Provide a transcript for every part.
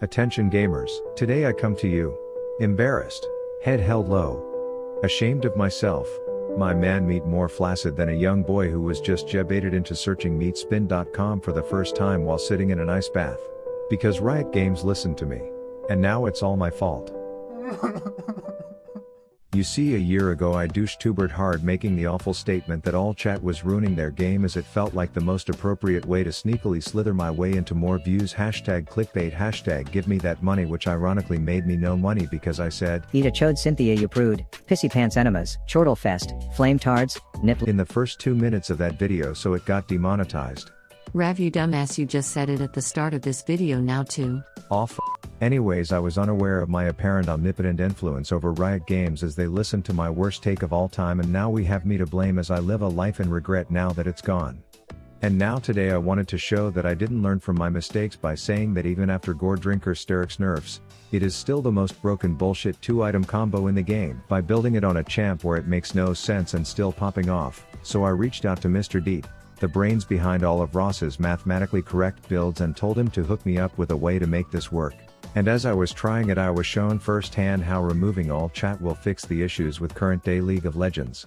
Attention gamers, today I come to you. Embarrassed. Head held low. Ashamed of myself. My man meat more flaccid than a young boy who was just baited into searching meatspin.com for the first time while sitting in an ice bath. Because Riot Games listened to me. And now it's all my fault. You see, a year ago I douche-tubered hard, making the awful statement that all chat was ruining their game, as it felt like the most appropriate way to sneakily slither my way into more views. #clickbait, #give me that money, which ironically made me no money because I said, "Eat a chode Cynthia you prude, pissy pants enemas, chortle fest, flame tards, nip" in the first 2 minutes of that video, so it got demonetized. Rav, you dumbass, you just said it at the start of this video now too. Off. Anyways, I was unaware of my apparent omnipotent influence over Riot Games as they listened to my worst take of all time, and now we have me to blame as I live a life in regret now that it's gone. And now today I wanted to show that I didn't learn from my mistakes by saying that even after Gore Drinker Sterix nerfs, it is still the most broken bullshit 2-item combo in the game, by building it on a champ where it makes no sense and still popping off. So I reached out to Mr. Deet, the brains behind all of Ross's mathematically correct builds, and told him to hook me up with a way to make this work. And as I was trying it, I was shown firsthand how removing all chat will fix the issues with current day League of Legends.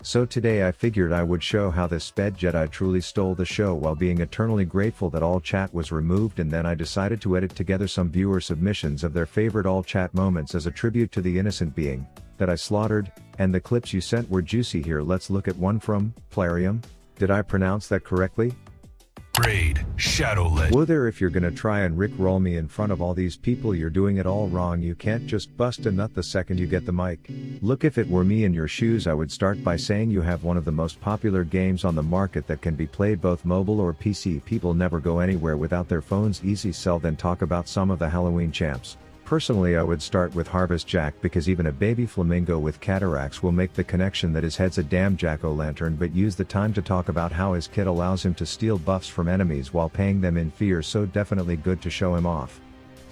So today I figured I would show how this sped Jedi truly stole the show while being eternally grateful that all chat was removed, and then I decided to edit together some viewer submissions of their favorite all chat moments as a tribute to the innocent being that I slaughtered, and the clips you sent were juicy. Here, let's look at one from Plarium. Did I pronounce that correctly? Raid, Shadow Legend. Whoa there, if you're gonna try and rickroll me in front of all these people, you're doing it all wrong. You can't just bust a nut the second you get the mic. Look, if it were me in your shoes, I would start by saying you have one of the most popular games on the market that can be played both mobile or PC. People never go anywhere without their phones. Easy sell. Then talk about some of the Halloween champs. Personally, I would start with Harvest Jack, because even a baby flamingo with cataracts will make the connection that his head's a damn jack-o'-lantern, but use the time to talk about how his kit allows him to steal buffs from enemies while paying them in fear, so definitely good to show him off.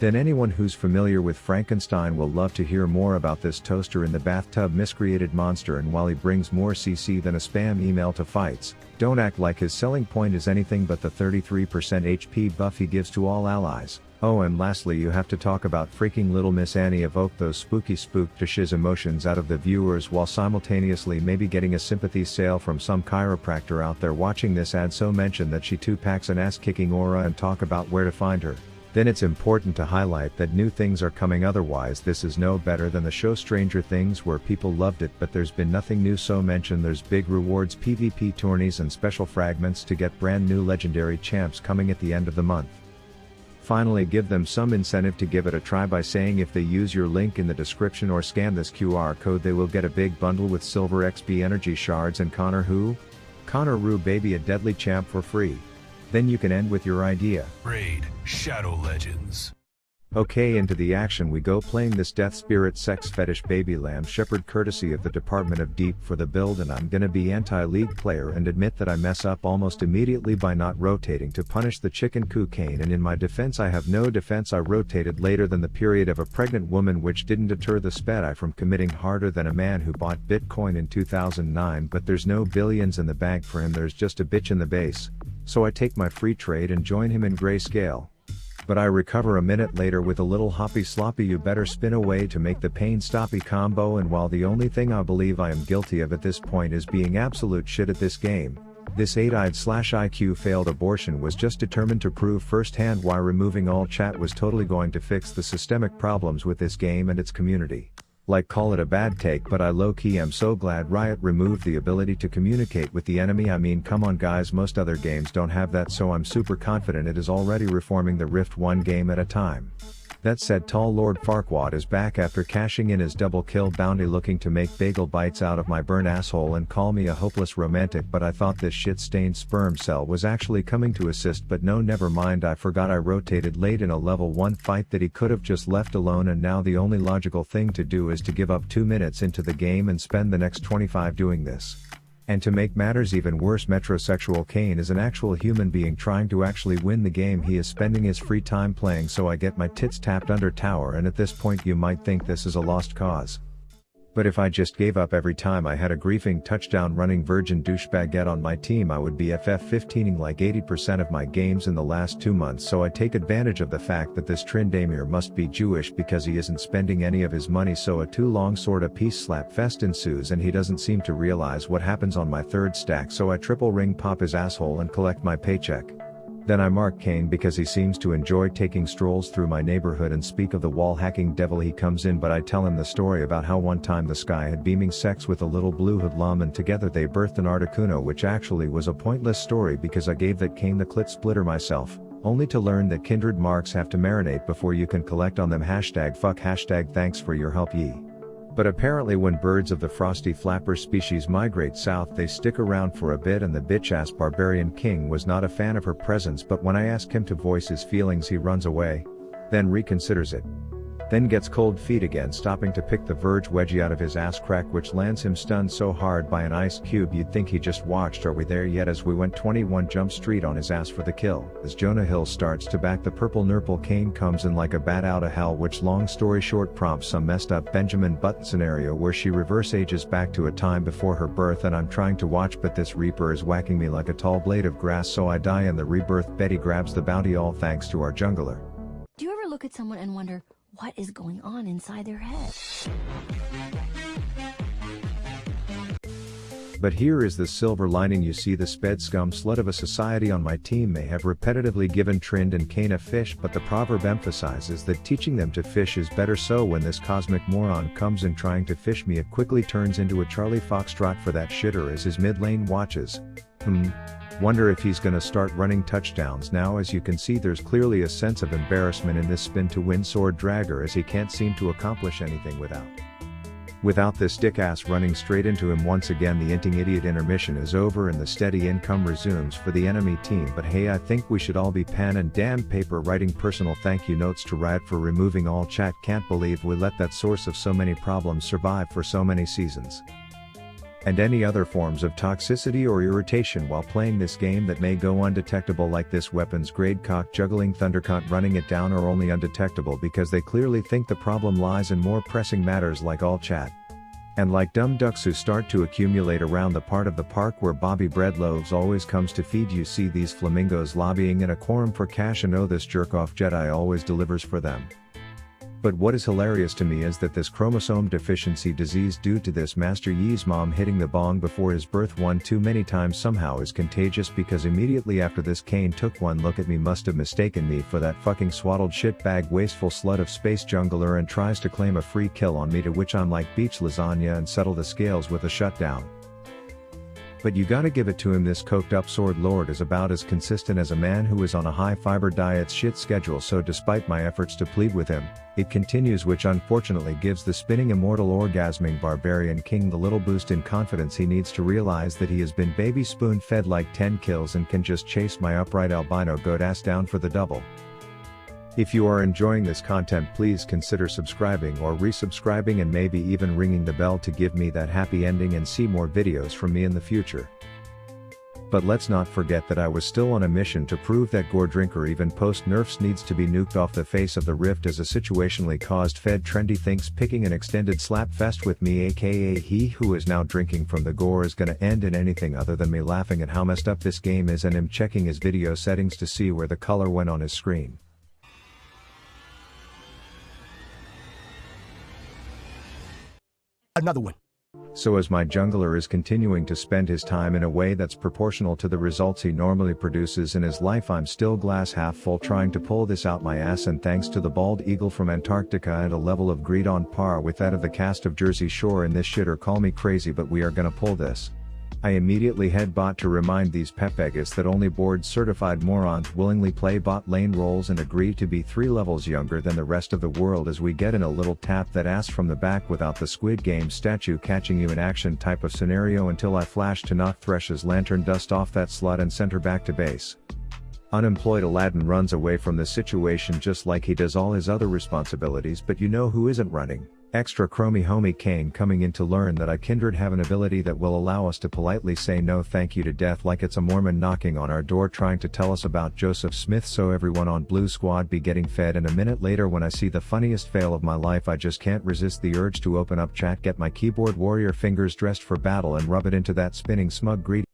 Then anyone who's familiar with Frankenstein will love to hear more about this toaster in the bathtub miscreated monster, and while he brings more CC than a spam email to fights, don't act like his selling point is anything but the 33% HP buff he gives to all allies. Oh, and lastly, you have to talk about freaking Little Miss Annie. Evoke those spooky to shiz emotions out of the viewers while simultaneously maybe getting a sympathy sale from some chiropractor out there watching this ad, so mention that she too packs an ass-kicking aura and talk about where to find her. Then it's important to highlight that new things are coming, otherwise this is no better than the show Stranger Things, where people loved it but there's been nothing new, so mention there's big rewards, PvP tourneys and special fragments to get brand new legendary champs coming at the end of the month. Finally, give them some incentive to give it a try by saying if they use your link in the description or scan this QR code, they will get a big bundle with silver XP energy shards and Connor Roo baby, a deadly champ for free. Then you can end with your idea. Raid, Shadow Legends. Okay, into the action we go, playing this death spirit sex fetish baby lamb shepherd courtesy of the Department of Deep for the build, and I'm gonna be anti-league player and admit that I mess up almost immediately by not rotating to punish the chicken cocaine, and in my defense I have no defense. I rotated later than the period of a pregnant woman, which didn't deter the sped from committing harder than a man who bought Bitcoin in 2009, but there's no billions in the bank for him, there's just a bitch in the base. So I take my free trade and join him in grayscale. But I recover a minute later with a little hoppy sloppy you better spin away to make the pain stoppy combo, and while the only thing I believe I am guilty of at this point is being absolute shit at this game, this 8-eyed/IQ failed abortion was just determined to prove firsthand why removing all chat was totally going to fix the systemic problems with this game and its community. Like, call it a bad take, but I low-key am so glad Riot removed the ability to communicate with the enemy. I mean, come on guys, most other games don't have that, so I'm super confident it is already reforming the Rift one game at a time. That said, Tall Lord Farquaad is back after cashing in his double kill bounty, looking to make bagel bites out of my burnt asshole and call me a hopeless romantic, but I thought this shit-stained sperm cell was actually coming to assist, but no, never mind, I forgot I rotated late in a level 1 fight that he could have just left alone, and now the only logical thing to do is to give up 2 minutes into the game and spend the next 25 doing this. And to make matters even worse, metrosexual Kane is an actual human being trying to actually win the game he is spending his free time playing, so I get my tits tapped under tower, and at this point you might think this is a lost cause. But if I just gave up every time I had a griefing touchdown running virgin douchebagette on my team, I would be FF15ing like 80% of my games in the last 2 months. So I take advantage of the fact that this Trindamir must be Jewish because he isn't spending any of his money, so a too long sort of peace slap fest ensues and he doesn't seem to realize what happens on my third stack, so I triple ring pop his asshole and collect my paycheck. Then I mark Kane because he seems to enjoy taking strolls through my neighborhood and speak of the wall hacking devil he comes in, but I tell him the story about how one time the sky had beaming sex with a little blue hoodlum and together they birthed an Articuno, which actually was a pointless story because I gave that Kane the clit splitter myself, only to learn that kindred marks have to marinate before you can collect on them. #fuck #thanks for your help ye. But apparently when birds of the frosty flapper species migrate south they stick around for a bit, and the bitch-ass barbarian king was not a fan of her presence, but when I ask him to voice his feelings he runs away. Then reconsiders it. Then gets cold feet again, stopping to pick the verge wedgie out of his ass crack, which lands him stunned so hard by an ice cube you'd think he just watched Are We There Yet as we went 21 Jump Street on his ass for the kill. As Jonah Hill starts to back the purple nurple, Kane comes in like a bat out of hell, which long story short prompts some messed up Benjamin Button scenario where she reverse ages back to a time before her birth, and I'm trying to watch but this reaper is whacking me like a tall blade of grass, so I die in the rebirth. Betty grabs the bounty, all thanks to our jungler. Do you ever look at someone and wonder what is going on inside their head? But here is the silver lining. You see, the sped scum slut of a society on my team may have repetitively given Trind and Kane a fish, but the proverb emphasizes that teaching them to fish is better, so when this cosmic moron comes in trying to fish me, it quickly turns into a Charlie Foxtrot for that shitter as his mid lane watches. Wonder if he's gonna start running touchdowns now. As you can see, there's clearly a sense of embarrassment in this spin to win sword dragger as he can't seem to accomplish anything without this dick ass running straight into him. Once again the inting idiot. Intermission is over and the steady income resumes for the enemy team, but hey, I think we should all be pen and damn paper writing personal thank you notes to Riot for removing all chat. Can't believe we let that source of so many problems survive for so many seasons. And any other forms of toxicity or irritation while playing this game that may go undetectable, like this weapons grade cock juggling thundercunt running it down, are only undetectable because they clearly think the problem lies in more pressing matters like all chat. And like dumb ducks who start to accumulate around the part of the park where Bobby Breadloaves always comes to feed. You see these flamingos lobbying in a quorum for cash, and oh, this jerk-off Jedi always delivers for them. But what is hilarious to me is that this chromosome deficiency disease due to this Master Yi's mom hitting the bong before his birth one too many times somehow is contagious, because immediately after this Kane took one look at me, must have mistaken me for that fucking swaddled shitbag wasteful slut of space jungler, and tries to claim a free kill on me, to which I'm like beach lasagna and settle the scales with a shutdown. But you gotta give it to him, this coked up sword lord is about as consistent as a man who is on a high fiber diet's shit schedule, so despite my efforts to plead with him, it continues, which unfortunately gives the spinning immortal orgasming barbarian king the little boost in confidence he needs to realize that he has been baby spoon fed like 10 kills and can just chase my upright albino goat ass down for the double. If you are enjoying this content, please consider subscribing or resubscribing and maybe even ringing the bell to give me that happy ending and see more videos from me in the future. But let's not forget that I was still on a mission to prove that Gore Drinker even post nerfs needs to be nuked off the face of the rift as a situationally caused fed trendy thinks picking an extended slap fest with me, aka he who is now drinking from the gore, is gonna end in anything other than me laughing at how messed up this game is and him checking his video settings to see where the color went on his screen. Another one. So as my jungler is continuing to spend his time in a way that's proportional to the results he normally produces in his life, I'm still glass half full trying to pull this out my ass, and thanks to the bald eagle from Antarctica and a level of greed on par with that of the cast of Jersey Shore in this shitter, call me crazy but we are gonna pull this. I immediately head bot to remind these pepegas that only board certified morons willingly play bot lane roles and agree to be 3 levels younger than the rest of the world, as we get in a little tap that ass from the back without the Squid Game statue catching you in action type of scenario, until I flash to knock Thresh's lantern dust off that slut and send her back to base. Unemployed Aladdin runs away from the situation just like he does all his other responsibilities, but you know who isn't running? Extra chromie homie Kane coming in to learn that I kindred have an ability that will allow us to politely say no thank you to death like it's a Mormon knocking on our door trying to tell us about Joseph Smith so everyone on Blue Squad be getting fed, and a minute later when I see the funniest fail of my life I just can't resist the urge to open up chat, get my keyboard warrior fingers dressed for battle and rub it into that spinning smug greedy.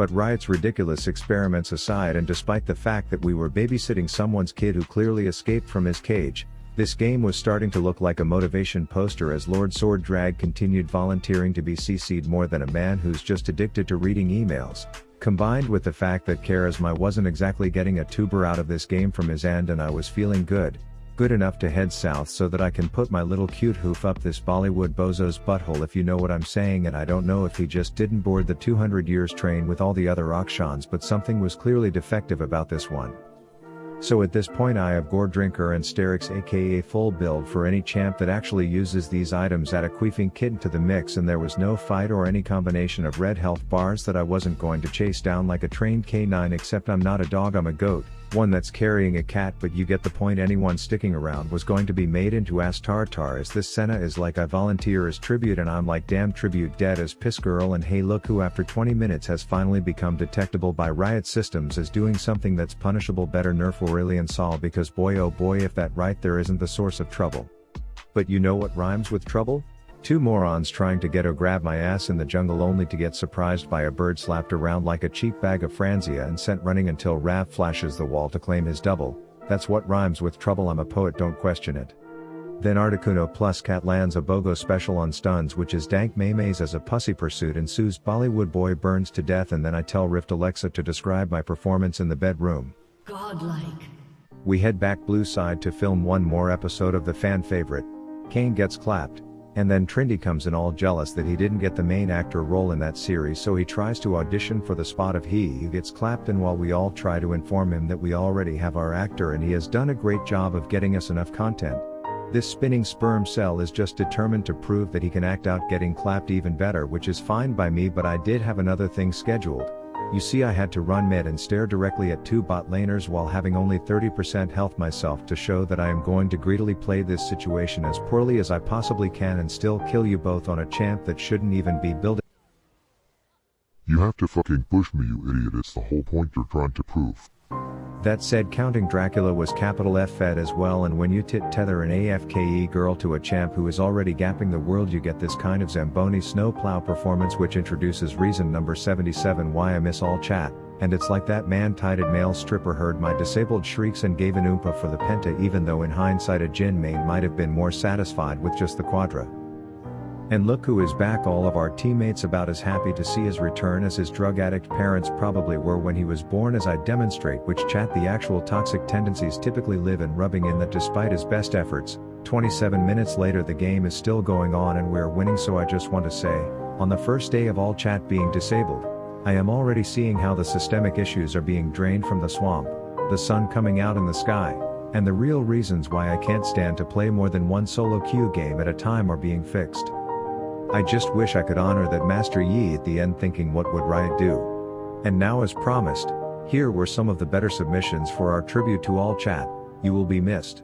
But Riot's ridiculous experiments aside, and despite the fact that we were babysitting someone's kid who clearly escaped from his cage, this game was starting to look like a motivation poster as Lord Sword Drag continued volunteering to be CC'd more than a man who's just addicted to reading emails, combined with the fact that Charisma wasn't exactly getting a tuber out of this game from his end, and I was feeling good enough to head south so that I can put my little cute hoof up this Bollywood bozo's butthole, if you know what I'm saying. And I don't know if he just didn't board the 200 years train with all the other Akshans, but something was clearly defective about this one. So at this point I have Gore Drinker and Sterix aka full build for any champ that actually uses these items, add a queefing kitten to the mix, and there was no fight or any combination of red health bars that I wasn't going to chase down like a trained K9, except I'm not a dog, I'm a goat, one that's carrying a cat, but you get the point. Anyone sticking around was going to be made into ass tartar, as this Senna is like I volunteer as tribute and I'm like damn tribute dead as piss girl. And hey look who after 20 minutes has finally become detectable by Riot systems as doing something that's punishable. Better nerf Aurelian Sol, because boy oh boy if that right there isn't the source of trouble. But you know what rhymes with trouble? Two morons trying to ghetto grab my ass in the jungle only to get surprised by a bird slapped around like a cheap bag of Franzia and sent running until Rav flashes the wall to claim his double. That's what rhymes with trouble. I'm a poet, don't question it. Then Articuno plus Cat lands a BOGO special on stuns, which is dank maymays as a pussy pursuit ensues. Bollywood boy burns to death, and then I tell Rift Alexa to describe my performance in the bedroom. Godlike. We head back blue side to film one more episode of the fan favorite. Kane gets clapped. And then Trindy comes in all jealous that he didn't get the main actor role in that series, so he tries to audition for the spot of he who gets clapped, and while we all try to inform him that we already have our actor and he has done a great job of getting us enough content, this spinning sperm cell is just determined to prove that he can act out getting clapped even better, which is fine by me, but I did have another thing scheduled. You see, I had to run mid and stare directly at two bot laners while having only 30% health myself to show that I am going to greedily play this situation as poorly as I possibly can and still kill you both on a champ that shouldn't even be building. You have to fucking push me, you idiot. It's the whole point you're trying to prove. That said, counting Dracula was capital F fed as well, and when you tether an AFKE girl to a champ who is already gapping the world, you get this kind of Zamboni snowplow performance, which introduces reason number 77 why I miss all chat, and it's like that man-tided male stripper heard my disabled shrieks and gave an oompa for the penta, even though in hindsight a Jin main might have been more satisfied with just the quadra. And look who is back, all of our teammates about as happy to see his return as his drug addict parents probably were when he was born, as I demonstrate which chat the actual toxic tendencies typically live in, rubbing in that despite his best efforts, 27 minutes later the game is still going on and we're winning. So I just want to say, on the first day of all chat being disabled, I am already seeing how the systemic issues are being drained from the swamp, the sun coming out in the sky, and the real reasons why I can't stand to play more than one solo queue game at a time are being fixed. I just wish I could honor that Master Yi at the end, thinking what would Riot do? And now, as promised, here were some of the better submissions for our tribute to all chat. You will be missed.